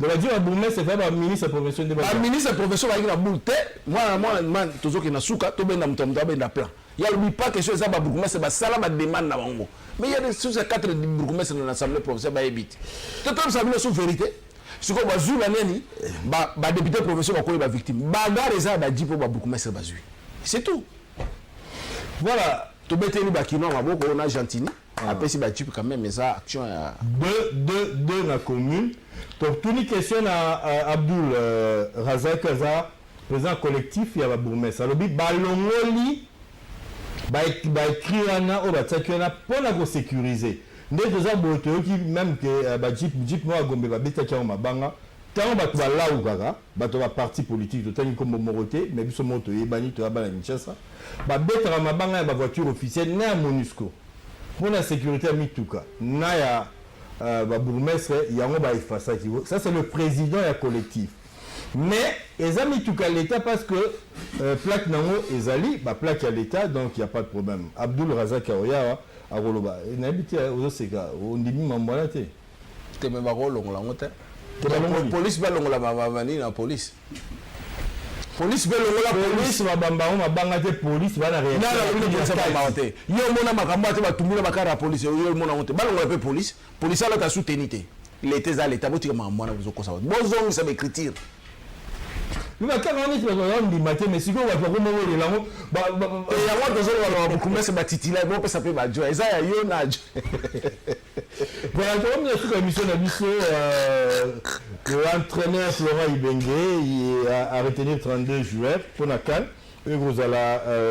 Donc la dire bourgmestre c'est pas ministre professionnel de ba ministre professionnel ba na bulte moi tozoki na suka to benda mutamta benda plan. Il y a le pas question ça ba bourgmestre ba sala ba demande na bango. Mais il y a des sous 4 bourgmestre dans l'assemblée provinciale ba éviter. Tout comme ça bien sous vérité. Ce que ba zula neni ba député professionnel ba ko ba victime. Bagarre ça ba dit pour ba bourgmestre ba zui. C'est tout. Voilà, to beteli ba kino maboko on a Gentini. Après si ba type quand même mais ça action deux na commune. Donc, toute une question à Abdul Razak Kaza, président collectif, il y a un bourgmestre. Alors, balongoli, écriana, pour la sécuriser. Nous avons qui même que Jeep moi gombe ba beta kia mabanga. Tant ba tuba là ou gaga, ba to ba parti politique to tani comme Moroté, mais biso moto yebani to ba na Kinshasa. Ba beta mabanga ba voiture officielle na MONUSCO. Pour la sécurité mituka. Na ya bourgmestre yango ba efasa ki ça c'est le président ya collectif mais les amis tout cas l'état parce que plaque nango ezali ba plaque à l'état donc il y a pas de problème. Abdul Razak Oya a roloba na habité aux seka on dit mambala te te me ba rolongola ngote police ba longola ba ni na police police veut le police va banga te police va na rien yo mona makambo te batumbula bakara police yo mona ngote balongola pe police ala ta soutenité l'été za l'état botika mwana buzo kosa bozo ça écriture nous va quand on est dans le matin mais si on va pas comment le lango et ya wa dozo wa bukumese batitila bo pesa pe ba jo eza ya yo na jo voilà comme la toute émission de biso l'entraîneur Florent Ibenge a retenu 32 joueurs pour la CAN et vous allez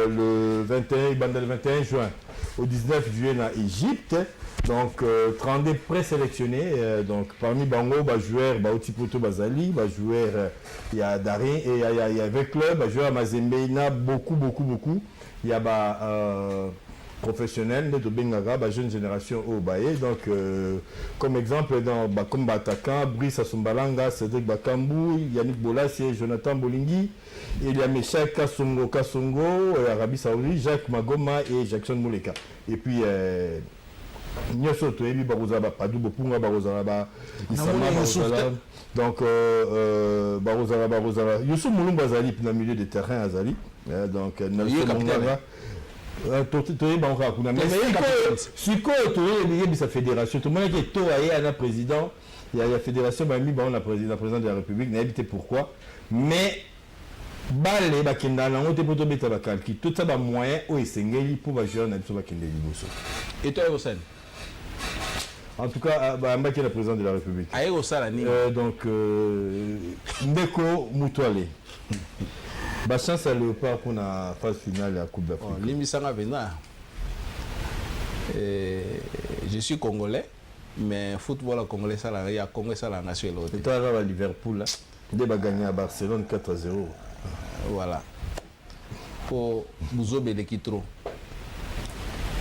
le 21 juin au 19 juillet en Égypte. Donc 32 présélectionnés donc parmi bango ba joueur ba Otipoto Bazali ba joueur il y a Darin et il y a avec club ba joueur Mazembe il y a beaucoup il y a ba professionnels de Bengara, la jeune génération au Baye. Donc, comme exemple, comme attaquant, Brice Asumbalanga, Cédric Bakambou, Yannick Bolassi, Jonathan Bolingi, il y a Meshak Kasongo, Arabi Saoudi, Jacques Magoma et Jackson Mouleka. Et puis, Nyoso Toebi Barozaba, Padou Bopunga Barozaba, Isama Barozala. Donc, Barozala. Youssou Moulumba Zali, dans le milieu de terrain Azali. Donc, Nelson Monganga. Sa fédération, tout le monde qui est président, il y a la fédération, la président de la République, n'a évité pourquoi. Mais, tout ça, moyen pour jouer et toi, Hossein? En tout cas, Mbaki est le président de la République. Donc, Mbeko Moutouale. Chance à Léopard pour la phase finale de la Coupe d'Afrique. Je suis congolais, mais football congolais, ça il y a Congo, ça la nation. Et toi, à Liverpool, il a gagné à Barcelone 4-0. Voilà. Pour Bouzobe de Kitro.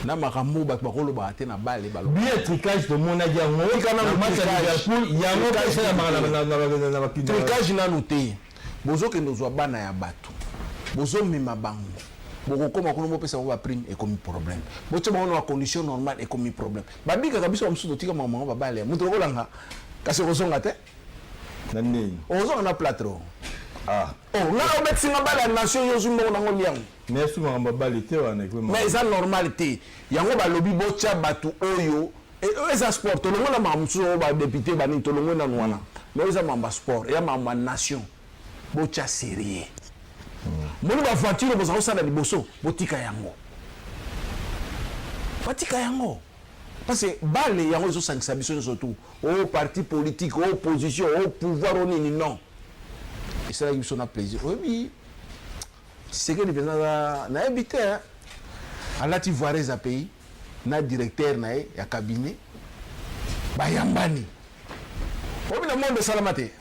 Na makambo ba bakolo ba atena balle balo. Bien tricage de mon adia ngo kana match à Liverpool, il y a ngo pesa na tricage na noté. Bozo ke ndozwa bana ya bato. Bozo mema bango. Boko koma kono pesa ba prime et comme problème. Bocho ba na condition normale et comme problème. Ba bika kabisa msudo tika mama ba balle. Muto kolanga. Kasi kozonga te. Nani? Ozo na platro. Ah. Oh, na obetsinga bala nation yo zumbo na ngoliang. Mais souvent on va baliter wana ko. Mais ça normalité. Yango ba lobi bocha batu oyo et eza sport to longo na mamsu ba député ba ni to longo na nwana. Mais eza mamba sport et mamba nation. Bocha sérieux. Moni ba voiture boza osala liboso botika yango. Botika yango. Parce que balé yango zo sangisa biso surtout au parti politique, au opposition, au pouvoir on ni non. Et ça qui son plaisir. Oui. C'est que les gens na habité à la Tivoirez à pays na directeur na ya cabinet ba yambani. Au le monde de Salamate.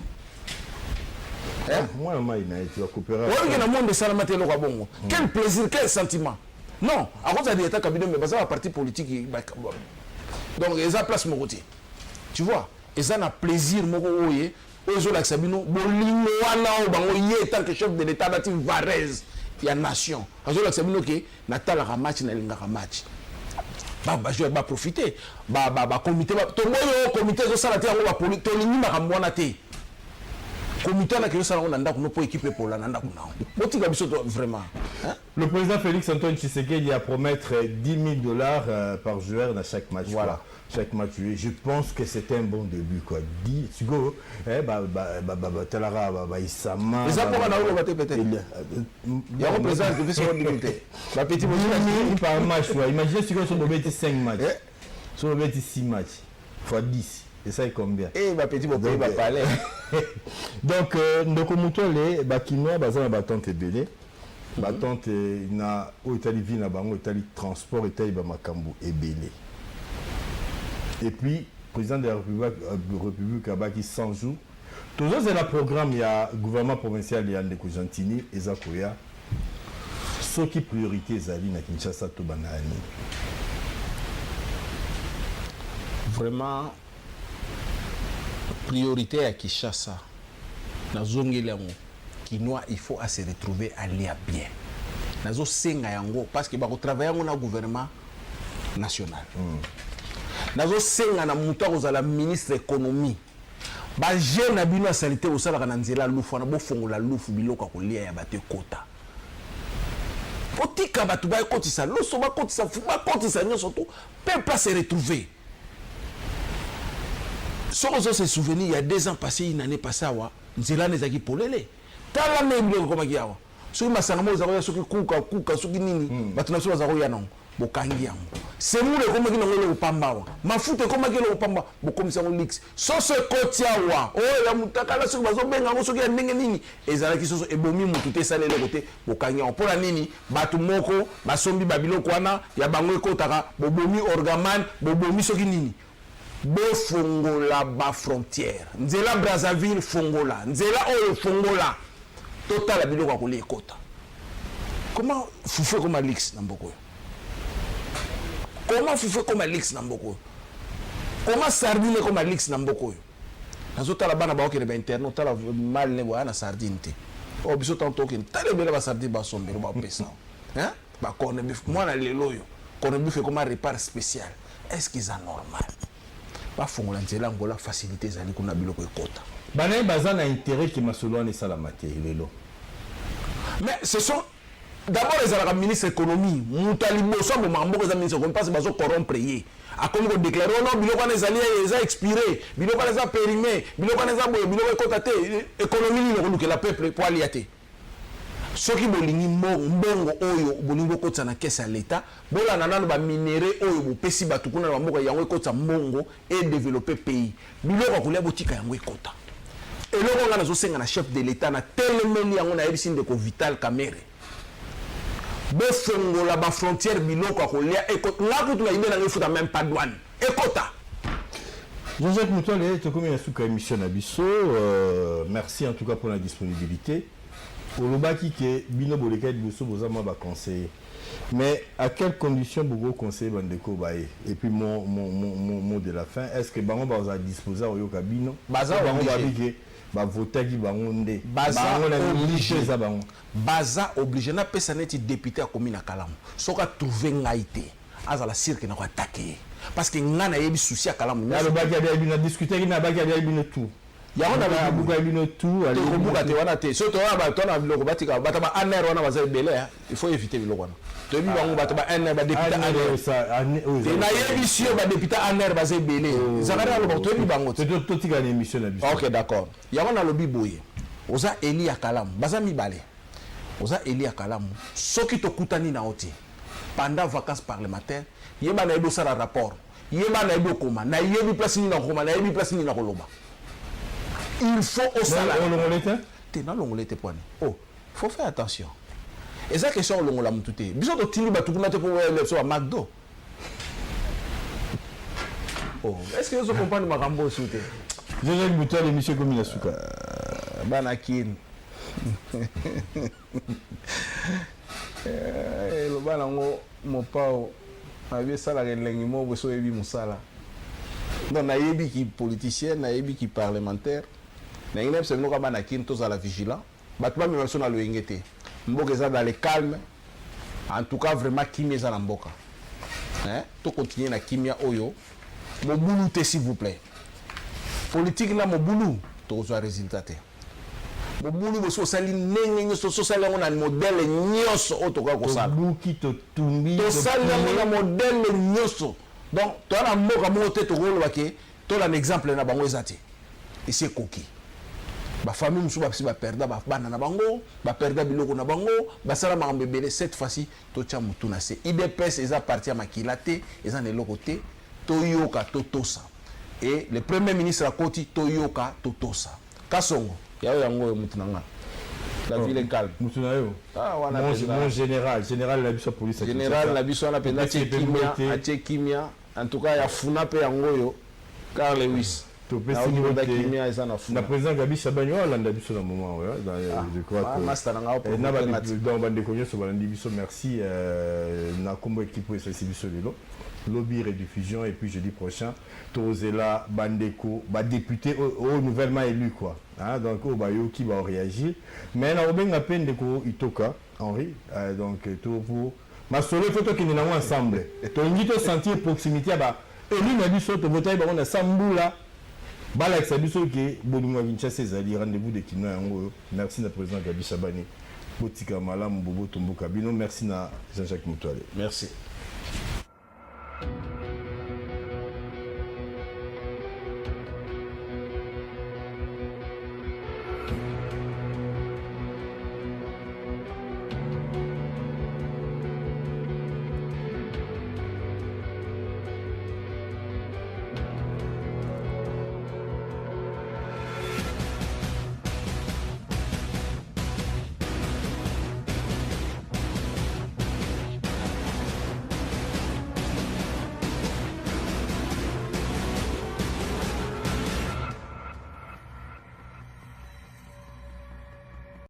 Moi mai na tu vas couper. Oui, le monde de Salamate lo bongo. Quel plaisir, quel sentiment. Non, à cause de l'état cabinet mais ça parti politique donc ils ont place mon côté. Tu vois, ils ont un plaisir mon oye. Ozo la sabino bolingo wana o bango ye tant que chef de l'état na Tivoirez. Il y a nation. Ozo la sabino ke natala ka match na linga ka match. Ba jouer ba profiter. Ba comité ba to moyo comité zo sala te yango ba politique to lingi makamwana te. Comité na ke sala na ndako no po équipe pour la ndako na. Botika biso vraiment. Le président Félix Antoine Tshisekedi a promettre $10,000 par joueur dans chaque match. Voilà. Quoi. Chaque match. Je pense que c'est un bon début quoi. Dis, tu go, Talara, Isama. Les apports na o baté peut-être. Il y a un président qui fait son limité. La petite moyenne par match. Imaginez si on se met 5 matchs. Si on met 6 matchs fois 10. Et ça est combien? Eh ma petite bopé va parler. Donc ndoko mutole bakinoa bazana batante belé. Batante na o Italie vie na bango Italie transport Italie ba makambo ebelé. Et puis, président de la République Abaki 100 jours. Toujours, c'est le programme, il y a le gouvernement provincial de Yandeko Gentini et Zakoya. Ce qui est priorité, Zali, na Kinshasa, Tobanani. Vraiment, priorité à Kinshasa. Na zongi lango, Kinois, il faut se retrouver à lire bien. Na zo senga yango, parce que bako travailler dans le gouvernement national. Nazo senga na mutu akozala ministre économie ba jeune na bino salité osala kana nzela lufu na bofongola lufu biloko kolia ya bate kota otika batu ba kotisa loso ba kotisa nyo surtout peut pas se retrouver sans se souvenir il y a 2 ans passé une année passée wa nzela nezaki polele tala me biloko koma kiawa soki masanga mo zakoya soki kuka soki nini batu na so zakoya non bokangi yango c'est nous le comme qui n'ont le pamba ma foute comme qui le pamba bokom ça lix so se kotiawa oh la mutaka la soki bazo benga ngo soki ya ndenge nini ezala ki soso ebomi mutu te sale le côté bokangi en pour la nini batu moko basombi babilo kwana ya bango ekotaka bobomi orgaman bobomi soki nini bo fongola ba frontière nzela Brazzaville fongola nzela oyo fongola total biloko ko le ekota comment fufu comme lix na mboko Comment Foufou comme Alix Namboko? Comment Sardine comme Alix Namboko? Nazo la bana ba okene ba internet tala mal ne bo ana sardine te. O biso tanto okene tala bela ba sardine ba sombero ba pesa. Hein? Ba corne bif moi na lelo yo. Corne bif comme un repas spécial. Est-ce qu'ils sont normal? Ba fongola nzela ngola facilité zali kuna biloko ekota. Bana bazan a intérêt qui m'a solo en la matière lelo. Mais ce sont d'abord les ministres de l'économie, Moutalibo, soit mon membre des ministres de l'économie, parce qu'ils sont corrompus. A comme on déclare, non, biloko les alliés, ils ont expiré, biloko les a périmé, biloko les a boyé, biloko cotaté, économie, nous que la peuple pour alliater. Ceux qui bolingi mbongo oyo bolingo kotsa na caisse à l'état, bola nanana ba minéré oyo bo pesi batukuna na mboka yango kotsa mbongo et développer pays. Biloko kolia botika yango ekota. Et là on a nazo senga na chef de l'état na telemeli yango na ebisi ndeko Vital Kamerhe. Befongo la ba frontière biloko kolia ekota. Là tout na ibena ngefuta même pas douane. Ekota. Jean-Jacques Moutouale, tu as commis un sous émission à Bisso. Merci en tout cas pour la disponibilité. Pour le bas qui est bino boleka de Bisso, vous avez conseillé. Mais à quelles conditions vous conseillez Bandeko Baye? Et puis mon mot de la fin, est-ce que Bango va disposer au Yokabino? Baza obligé. Voter qui Bangonde. Baza obligé. Baza obligé. Na pesa neti député à commune à Kalamu. Soka trouver ngaité. Aza la cirque na ko attaquer. Parce que ngana yebi souci à Kalamu. Na le bagi a bien discuter qui na bagi a bien tout. Ya on a beaucoup tout aller buka te wana te surtout ba tona biloko batika bataba aner wana baza belé il faut éviter biloko wana to bi bango bataba aner ba député aner ça te na yebi sio ba député aner baza belé zakara lo to bi bango te to tika na émission na biso. OK d'accord ya wana lo bi boye oza Eli ya Kalamu baza mibale oza Eli ya Kalamu soki to kutani na oti pendant vacances parlementaires yeba na ebo sala rapport yeba na ebo koma na yebi place ni na koma na yebi place ni na koloba. Il faut au salaire. Tu n'as l'ongolette point. Oh, il faut faire attention. Et ça question au longola mutute. Bisous de tini ba tukuna te pour le so à McDo. Oh, est-ce que vous comprenez ma rambo soute? Jean-Jacques Moutouale l'émission comme il a souka. Banakin. Le balango mon pao. Avait ça la relengi mo bo so ebi musala. Donc na yebi qui politicien, na yebi qui parlementaire. Mais il y a des gens qui sont vigilants. Les gens qui sont vigilants. Mboka eza dans le calme. En tout cas, vraiment, kimia eza na mboka. To continuer na kimia oyo. Mobulu te s'il vous plaît. Politique na mobulu to ozwa résultat te. Mobulu boso sali nenge nyoso so sali ngona modèle nyoso otoka ko sala. Buki to tumbi. To sali ngona modèle nyoso. Donc, to na mboka mo te to rolo bake, to la exemple na bango ezate. Et c'est coquille. Ba famille musu ba ba perda ba bana na bango ba perda biloko na bango ba sala makambe belé cette fois-ci to tia mutu na se IDPS eza parti à makilate eza ne lokote to yoka to tosa et le premier ministre a koti to yoka to tosa kasongo ya yango mutu nanga la ville est calme mutu na yo wana mon général la biso police général la biso na penda kimia en tout cas ya funa pe yango yo Carl Lewis. La présidente Gabi Sabani Hollande biso na moment je crois que merci na combo équipe pour ce biso lelo lobby rediffusion et puis jeudi prochain Tozela Bandeko ba député au nouvellement élu quoi donc au bayo qui va réagir mais na obenga pendeko itoka Henri donc tout pour ma solo photo qui nous ensemble to ngito sentir proximité ba élu na biso to voter ba on a sambula Balak Sabiso qui Bolingo Vinchase Zali rendez-vous de Kino Yango. Merci na président Gabi Sabani. Botika Malam Bobo Tombo Kabino. Merci na Jean-Jacques Moutouale. Merci.